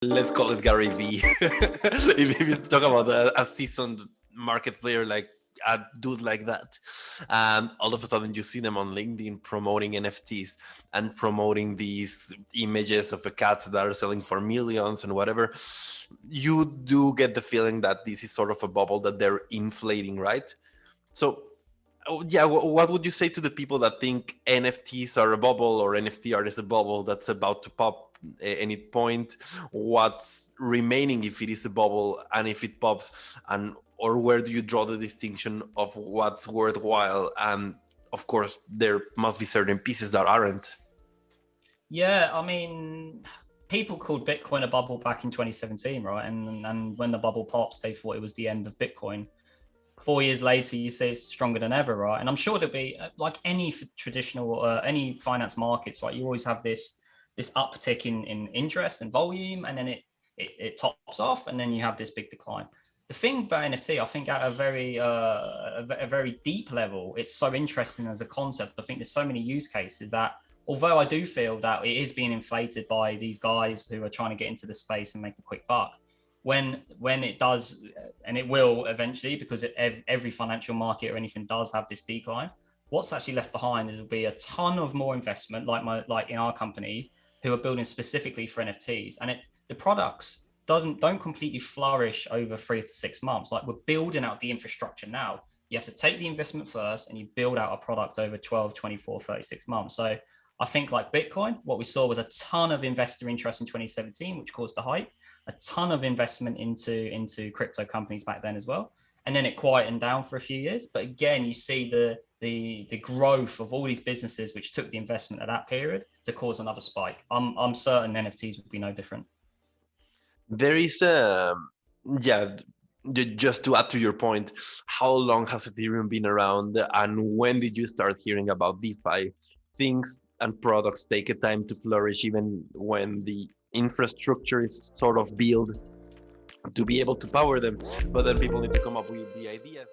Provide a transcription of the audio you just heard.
Let's call it Gary V. If you talk about a seasoned market player, like a dude like that, all of a sudden you see them on LinkedIn promoting NFTs and promoting these images of a cat that are selling for millions and whatever. You do get the feeling that this is sort of a bubble that they're inflating, right? So yeah, what would you say to the people that think NFTs are a bubble or NFT art is a bubble that's about to pop any point? What's remaining if it is a bubble, and if it pops, and or where do you draw the distinction of what's worthwhile? And of course, there must be certain pieces that aren't. Yeah, I mean, people called Bitcoin a bubble back in 2017, right? And when the bubble pops, they thought it was the end of Bitcoin. 4 years later, you say it's stronger than ever, right? And I'm sure there'll be like any traditional, any finance markets, right? You always have this uptick in interest and volume, and then it tops off, and then you have this big decline. The thing about NFT, I think, at a very deep level, it's so interesting as a concept. I think there's so many use cases that, although I do feel that it is being inflated by these guys who are trying to get into the space and make a quick buck, when it does, and it will eventually, because every financial market or anything does have this decline, what's actually left behind is will be a ton of more investment, like in our company, who are building specifically for NFTs, and the products don't completely flourish over 3 to 6 months. Like, we're building out the infrastructure now. You have to take the investment first and you build out a product over 12, 24, 36 months. So I think, like Bitcoin, what we saw was a ton of investor interest in 2017, which caused the hype, a ton of investment into crypto companies back then as well. And then it quietened down for a few years. But again, you see the growth of all these businesses which took the investment at that period to cause another spike. I'm certain NFTs would be no different. There is a yeah. Just to add to your point, how long has Ethereum been around, and when did you start hearing about DeFi? Things and products take a time to flourish, even when the infrastructure is sort of built to be able to power them. But then people need to come up with the ideas.